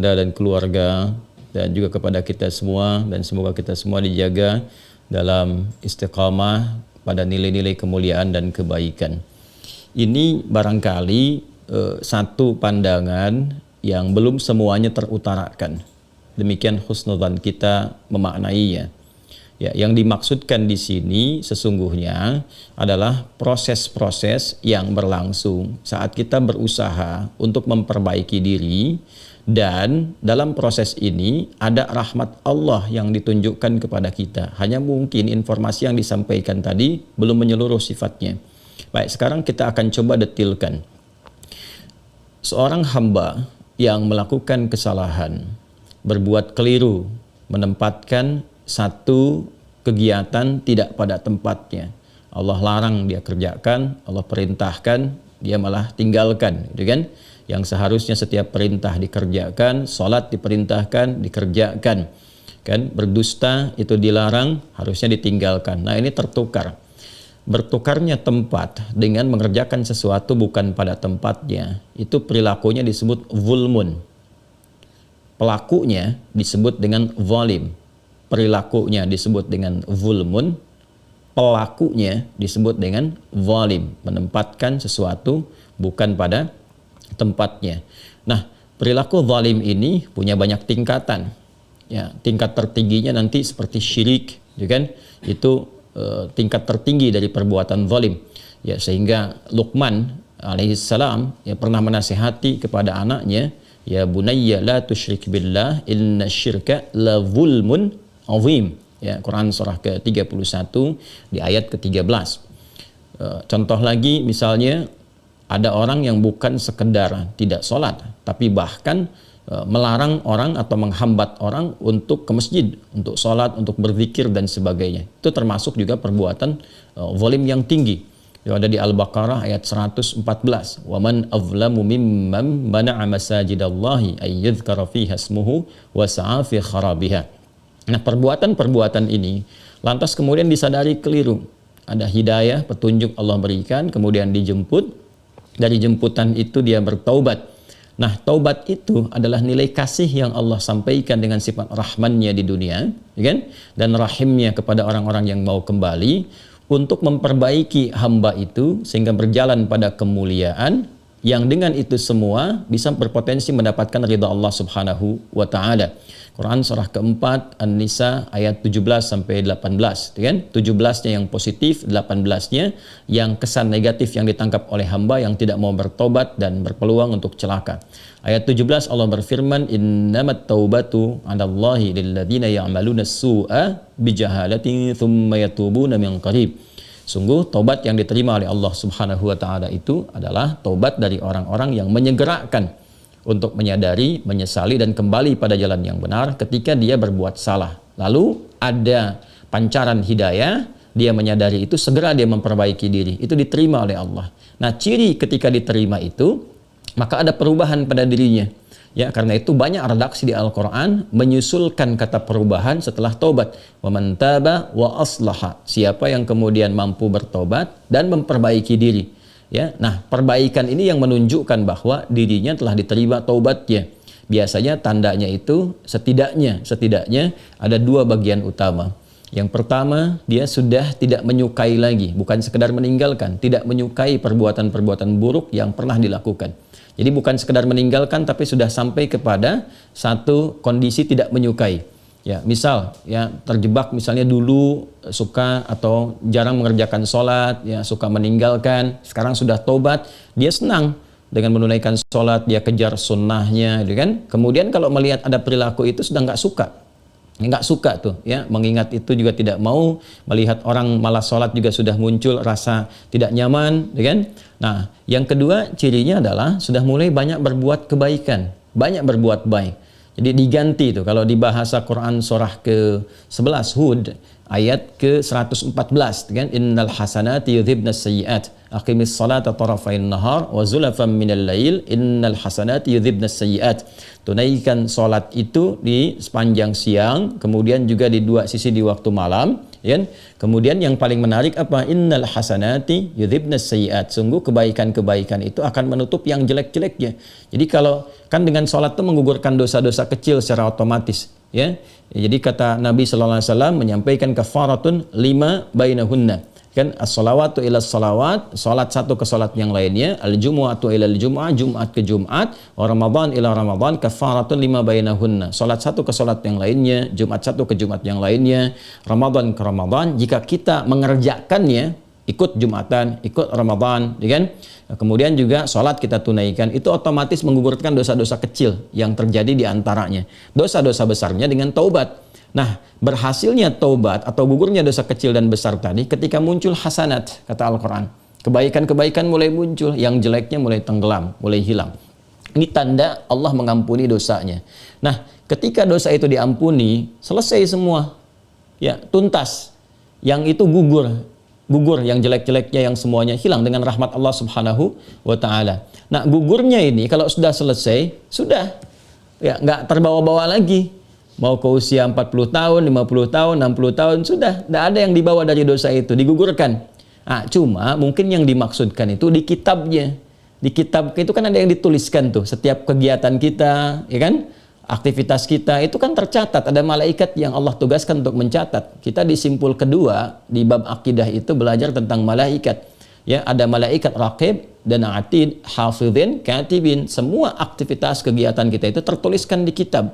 dan keluarga, dan juga kepada kita semua, dan semoga kita semua dijaga dalam istiqamah pada nilai-nilai kemuliaan dan kebaikan. Ini barangkali satu pandangan yang belum semuanya terutarakan. Demikian husnudzan kita memaknainya. Ya, yang dimaksudkan di sini sesungguhnya adalah proses-proses yang berlangsung saat kita berusaha untuk memperbaiki diri, dan dalam proses ini ada rahmat Allah yang ditunjukkan kepada kita. Hanya mungkin informasi yang disampaikan tadi belum menyeluruh sifatnya. Baik, sekarang kita akan coba detilkan. Seorang hamba yang melakukan kesalahan, berbuat keliru, menempatkan satu kegiatan tidak pada tempatnya. Allah larang dia kerjakan, Allah perintahkan, dia malah tinggalkan, gitu kan? Yang seharusnya setiap perintah dikerjakan, sholat diperintahkan, dikerjakan, kan? Berdusta itu dilarang, harusnya ditinggalkan. Nah, ini tertukar. Bertukarnya tempat dengan mengerjakan sesuatu bukan pada tempatnya, itu perilakunya disebut zulmun. Pelakunya disebut dengan zalim. Perilakunya disebut dengan zulmun, pelakunya disebut dengan zalim, menempatkan sesuatu bukan pada tempatnya. Nah, perilaku zalim ini punya banyak tingkatan. Ya, tingkat tertingginya nanti seperti syirik, ya kan? Itu tingkat tertinggi dari perbuatan zalim. Ya, sehingga Luqman alaihissalam ya pernah menasihati kepada anaknya, ya bunayya la tusyrik billah inna syirka la zulmun azim. Ya, Quran surah ke-31 di ayat ke-13. Contoh lagi misalnya, ada orang yang bukan sekedar tidak sholat, tapi bahkan melarang orang atau menghambat orang untuk ke masjid, untuk sholat, untuk berzikir dan sebagainya. Itu termasuk juga perbuatan zalim yang tinggi. Yang ada di Al-Baqarah ayat 114. Wa man azlamu mimman mana'a masajidallahi ay yudhkara fiha ismuhu wa sa'a fi kharabiha. Nah, perbuatan-perbuatan ini lantas kemudian disadari keliru. Ada hidayah, petunjuk Allah berikan, kemudian dijemput. Dari jemputan itu dia bertaubat. Nah, taubat itu adalah nilai kasih yang Allah sampaikan dengan sifat rahmannya di dunia, ya kan? Dan rahimnya kepada orang-orang yang mau kembali untuk memperbaiki hamba itu sehingga berjalan pada kemuliaan, yang dengan itu semua bisa berpotensi mendapatkan ridha Allah Subhanahu wa taala. Quran surah keempat An-Nisa ayat 17 sampai 18, kan? 17-nya yang positif, 18-nya yang kesan negatif yang ditangkap oleh hamba yang tidak mau bertobat dan berpeluang untuk celaka. Ayat 17 Allah berfirman, innamat taubatu 'alallahi lilladzina ya'maluna as-su'a bijahalatin tsumma yatubuna min qarib. Sungguh taubat yang diterima oleh Allah Subhanahu wa taala itu adalah taubat dari orang-orang yang menyegerakan untuk menyadari, menyesali dan kembali pada jalan yang benar ketika dia berbuat salah. Lalu ada pancaran hidayah, dia menyadari itu, segera dia memperbaiki diri. Itu diterima oleh Allah. Nah, ciri ketika diterima itu, maka ada perubahan pada dirinya. Ya, karena itu banyak redaksi di Al-Quran menyusulkan kata perubahan setelah taubat. Wa man taba wa aslaha. Siapa yang kemudian mampu bertobat dan memperbaiki diri. Ya, nah perbaikan ini yang menunjukkan bahwa dirinya telah diterima taubatnya. Biasanya tandanya itu setidaknya ada dua bagian utama. Yang pertama, dia sudah tidak menyukai lagi, bukan sekedar meninggalkan, tidak menyukai perbuatan-perbuatan buruk yang pernah dilakukan. Jadi bukan sekedar meninggalkan, tapi sudah sampai kepada satu kondisi tidak menyukai. Ya, misal ya terjebak misalnya dulu suka atau jarang mengerjakan sholat, ya suka meninggalkan, sekarang sudah tobat, dia senang dengan menunaikan sholat, dia kejar sunnahnya, gitu kan? Kemudian kalau melihat ada perilaku itu sudah nggak suka tuh, ya mengingat itu juga tidak mau, melihat orang malas sholat juga sudah muncul rasa tidak nyaman, gitu kan? Nah, yang kedua cirinya adalah sudah mulai banyak berbuat kebaikan, banyak berbuat baik. Jadi diganti itu kalau di bahasa Quran surah ke-11 Hud ayat ke-114, kan, innal hasanati yudhibnas sayyi'at aqimis salata tarafain nahar wa zulafan minal lail innal hasanati yudhibnas sayyi'at. Tunaikan salat itu di sepanjang siang, kemudian juga di dua sisi di waktu malam, ya kan? Kemudian yang paling menarik apa? Innal hasanati yudhibnas sayyiat. Sungguh kebaikan-kebaikan itu akan menutup yang jelek-jeleknya. Jadi kalau kan dengan sholat itu menggugurkan dosa-dosa kecil secara otomatis, ya. Jadi kata Nabi sallallahu alaihi wasallam menyampaikan kafaratun 5 bainahunna. Kan as-salawatu ila salawat, salat satu ke salat yang lainnya, al-jumu'atu ila al-jumu'ah, Jumat ke Jumat, wa Ramadan ila Ramadan, kafaratun 5 bainahunna. Salat satu ke salat yang lainnya, Jumat satu ke Jumat yang lainnya, Ramadan ke Ramadan. Jika kita mengerjakannya, ikut Jumatan, ikut Ramadan, ya kan? Kemudian juga salat kita tunaikan, itu otomatis menggugurkan dosa-dosa kecil yang terjadi di antaranya. Dosa-dosa besarnya dengan taubat. Nah, berhasilnya taubat atau gugurnya dosa kecil dan besar tadi ketika muncul hasanat, kata Al-Quran. Kebaikan-kebaikan mulai muncul, yang jeleknya mulai tenggelam, mulai hilang. Ini tanda Allah mengampuni dosanya. Nah, ketika dosa itu diampuni, selesai semua. Ya, tuntas. Yang itu gugur, yang jelek-jeleknya, yang semuanya hilang dengan rahmat Allah Subhanahu wa Ta'ala. Nah, gugurnya ini kalau sudah selesai, sudah. Ya, nggak terbawa-bawa lagi. Mau ke usia 40 tahun, 50 tahun, 60 tahun, sudah. Tidak ada yang dibawa dari dosa itu, digugurkan. Nah, cuma mungkin yang dimaksudkan itu di kitabnya. Di kitab itu kan ada yang dituliskan tuh. Setiap kegiatan kita, ya kan? Aktivitas kita, itu kan tercatat. Ada malaikat yang Allah tugaskan untuk mencatat. Kita di simpul kedua, di bab akidah itu belajar tentang malaikat. Ya, ada malaikat raqib dan atid, hafidhin, katibin. Semua aktivitas kegiatan kita itu tertuliskan di kitab.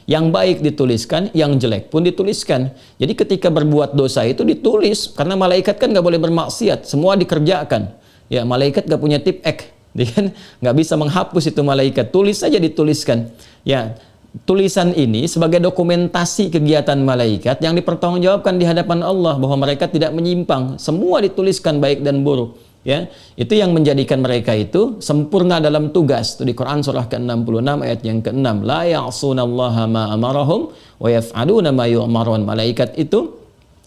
Yang baik dituliskan, yang jelek pun dituliskan. Jadi ketika berbuat dosa itu ditulis, karena malaikat kan nggak boleh bermaksiat, semua dikerjakan. Ya, malaikat nggak punya tip X, dia kan nggak bisa menghapus itu malaikat, tulis saja dituliskan. Ya, tulisan ini sebagai dokumentasi kegiatan malaikat yang dipertanggungjawabkan di hadapan Allah bahwa mereka tidak menyimpang, semua dituliskan baik dan buruk. Ya, itu yang menjadikan mereka itu sempurna dalam tugas. Itu di Quran surah ke-66 ayat yang ke-6. La ya'sunallaha ma amarahum wa yaf'aluna ma yu'marun. Malaikat itu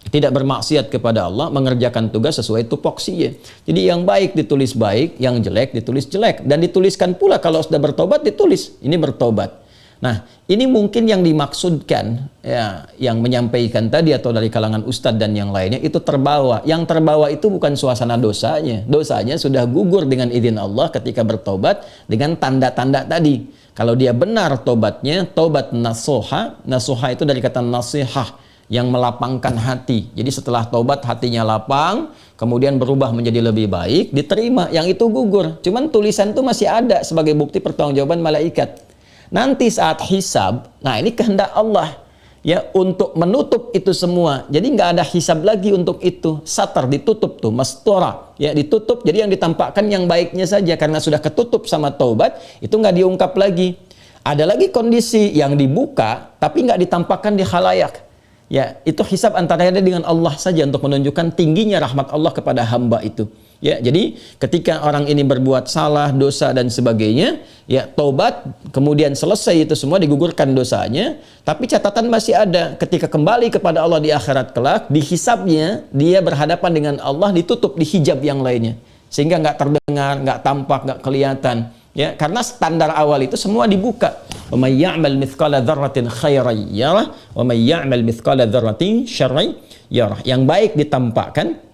tidak bermaksiat kepada Allah, mengerjakan tugas sesuai tupoksinya. Jadi yang baik ditulis baik, yang jelek ditulis jelek, dan dituliskan pula kalau sudah bertobat ditulis ini bertobat. Nah, ini mungkin yang dimaksudkan, ya, yang menyampaikan tadi atau dari kalangan ustadz dan yang lainnya itu terbawa. Yang terbawa itu bukan suasana dosanya. Dosanya sudah gugur dengan izin Allah ketika bertobat dengan tanda-tanda tadi. Kalau dia benar tobatnya, tobat nasuha. Nasuha itu dari kata nasihah, yang melapangkan hati. Jadi setelah tobat hatinya lapang, kemudian berubah menjadi lebih baik, diterima. Yang itu gugur. Cuman tulisan itu masih ada sebagai bukti pertanggungjawaban malaikat. Nanti saat hisab, nah ini kehendak Allah ya untuk menutup itu semua. Jadi nggak ada hisab lagi untuk itu. Satar ditutup tuh, mastura ya ditutup. Jadi yang ditampakkan yang baiknya saja karena sudah ketutup sama taubat itu nggak diungkap lagi. Ada lagi kondisi yang dibuka tapi nggak ditampakkan di khalayak. Ya itu hisab antara dia dengan Allah saja untuk menunjukkan tingginya rahmat Allah kepada hamba itu. Ya, jadi ketika orang ini berbuat salah, dosa dan sebagainya, ya taubat, kemudian selesai itu semua digugurkan dosanya, tapi catatan masih ada. Ketika kembali kepada Allah di akhirat kelak, di hisabnya dia berhadapan dengan Allah ditutup di hijab yang lainnya, sehingga nggak terdengar, nggak tampak, nggak kelihatan. Ya, karena standar awal itu semua dibuka. Wa may ya'mal mithqala dzarratin khairan yarah, wa may ya'mal mithqala dzarratin syarran yarah. Yang baik ditampakkan,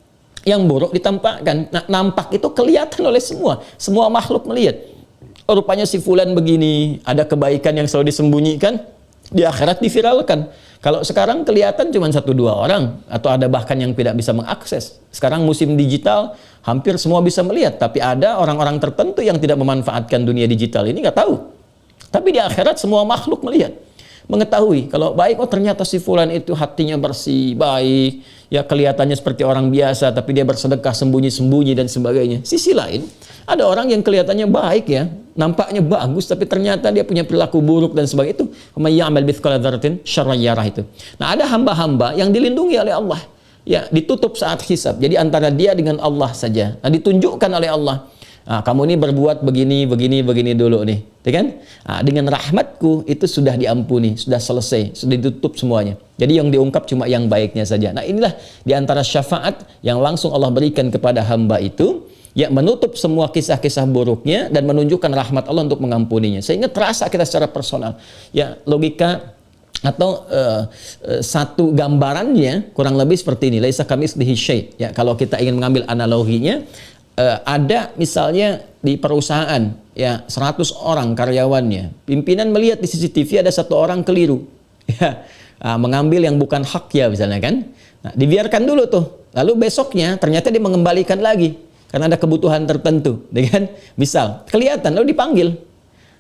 yang buruk ditampakkan. Nah, nampak itu kelihatan oleh semua makhluk melihat. Oh, rupanya si fulan begini, ada kebaikan yang selalu disembunyikan, di akhirat diviralkan. Kalau sekarang kelihatan cuma 1-2 orang, atau ada bahkan yang tidak bisa mengakses. Sekarang musim digital, hampir semua bisa melihat, tapi ada orang-orang tertentu yang tidak memanfaatkan dunia digital ini, nggak tahu. Tapi di akhirat semua makhluk melihat, mengetahui kalau baik, oh ternyata si fulan itu hatinya bersih, baik, ya kelihatannya seperti orang biasa, tapi dia bersedekah sembunyi-sembunyi dan sebagainya. Sisi lain, ada orang yang kelihatannya baik ya, nampaknya bagus, tapi ternyata dia punya perilaku buruk dan sebagainya. Itu may ya'mal mithqala dzarratin syarran yarah itu. Nah, ada hamba-hamba yang dilindungi oleh Allah. Ya, ditutup saat hisab. Jadi antara dia dengan Allah saja. Nah, ditunjukkan oleh Allah. Nah, kamu ini berbuat begini dulu nih, ya kan? Nah, dengan rahmatku itu sudah diampuni, sudah selesai, sudah ditutup semuanya. Jadi yang diungkap cuma yang baiknya saja. Nah, inilah diantara syafaat yang langsung Allah berikan kepada hamba itu, ya menutup semua kisah-kisah buruknya dan menunjukkan rahmat Allah untuk mengampuninya. Sehingga terasa kita secara personal. Ya, logika Atau satu gambarannya kurang lebih seperti ini, laisa kamitslihi syai'. Ya, kalau kita ingin mengambil analoginya, ada misalnya di perusahaan ya 100 orang karyawannya, pimpinan melihat di CCTV ada satu orang keliru, ya, mengambil yang bukan hak ya misalnya kan. Nah, dibiarkan dulu tuh, lalu besoknya ternyata dia mengembalikan lagi karena ada kebutuhan tertentu, dengan misal kelihatan lalu dipanggil.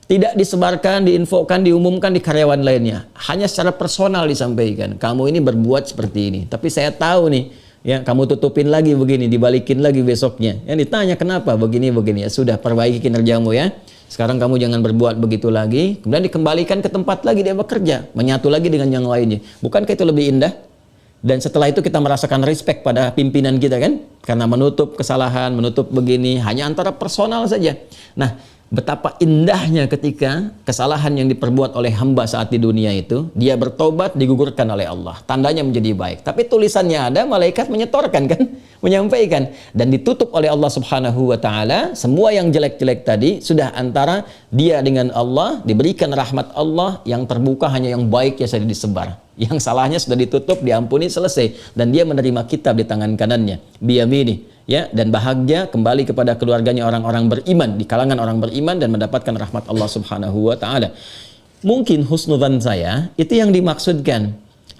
Tidak disebarkan, diinfokan, diumumkan di karyawan lainnya. Hanya secara personal disampaikan. Kamu ini berbuat seperti ini. Tapi saya tahu nih, ya kamu tutupin lagi begini, dibalikin lagi besoknya. Ya ditanya kenapa begini-begini. Ya sudah, perbaiki kinerjamu ya. Sekarang kamu jangan berbuat begitu lagi. Kemudian dikembalikan ke tempat lagi dia bekerja. Menyatu lagi dengan yang lainnya. Bukankah itu lebih indah? Dan setelah itu kita merasakan respect pada pimpinan kita kan? Karena menutup kesalahan, menutup begini. Hanya antara personal saja. Nah, betapa indahnya ketika kesalahan yang diperbuat oleh hamba saat di dunia itu, dia bertobat, digugurkan oleh Allah. Tandanya menjadi baik. Tapi tulisannya ada, malaikat menyetorkan kan? Menyampaikan. Dan ditutup oleh Allah subhanahu wa ta'ala. Semua yang jelek-jelek tadi, sudah antara dia dengan Allah, diberikan rahmat Allah, yang terbuka hanya yang baik yang saja disebar. Yang salahnya sudah ditutup, diampuni, selesai. Dan dia menerima kitab di tangan kanannya. Biyamini. Ya, dan bahagia kembali kepada keluarganya orang-orang beriman, di kalangan orang beriman, dan mendapatkan rahmat Allah subhanahu wa ta'ala. Mungkin husnudzan saya itu yang dimaksudkan,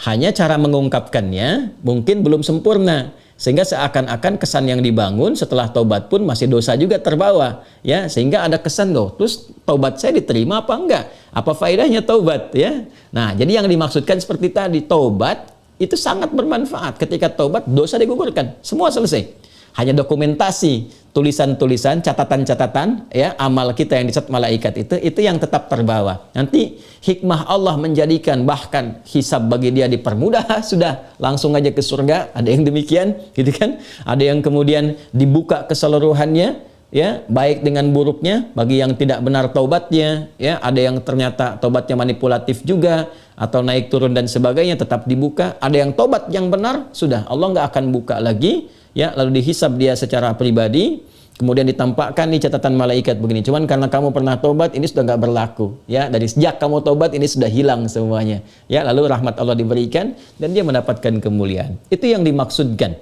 hanya cara mengungkapkannya mungkin belum sempurna, sehingga seakan-akan kesan yang dibangun setelah taubat pun masih dosa juga terbawa, ya, sehingga ada kesan loh, terus taubat saya diterima apa enggak, apa faedahnya taubat, ya. Nah, jadi yang dimaksudkan seperti tadi, taubat itu sangat bermanfaat. Ketika taubat, dosa digugurkan, semua selesai. Hanya dokumentasi, tulisan-tulisan, catatan-catatan, ya, amal kita yang dicatat malaikat itu yang tetap terbawa. Nanti hikmah Allah menjadikan bahkan hisab bagi dia dipermudah, sudah langsung aja ke surga. Ada yang demikian, gitu kan? Ada yang kemudian dibuka keseluruhannya, ya, baik dengan buruknya bagi yang tidak benar taubatnya, ya, ada yang ternyata taubatnya manipulatif juga atau naik turun dan sebagainya, tetap dibuka. Ada yang taubat yang benar, sudah Allah nggak akan buka lagi. Ya, lalu dihisab dia secara pribadi, kemudian ditampakkan nih catatan malaikat begini. Cuman karena kamu pernah tobat, ini sudah nggak berlaku. Ya, dari sejak kamu tobat ini sudah hilang semuanya. Ya, lalu rahmat Allah diberikan dan dia mendapatkan kemuliaan. Itu yang dimaksudkan.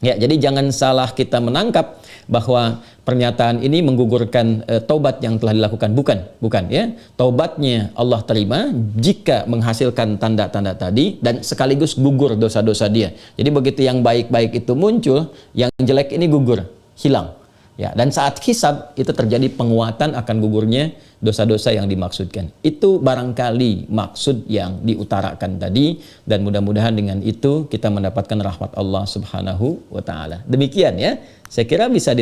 Ya, jadi jangan salah kita menangkap bahwa pernyataan ini menggugurkan taubat yang telah dilakukan. Bukan ya. Taubatnya Allah terima jika menghasilkan tanda-tanda tadi dan sekaligus gugur dosa-dosa dia. Jadi begitu yang baik-baik itu muncul, yang jelek ini gugur, hilang. Ya, dan saat hisab itu terjadi penguatan akan gugurnya dosa-dosa yang dimaksudkan. Itu barangkali maksud yang diutarakan tadi, dan mudah-mudahan dengan itu kita mendapatkan rahmat Allah Subhanahu wa taala. Demikian ya. Saya kira bisa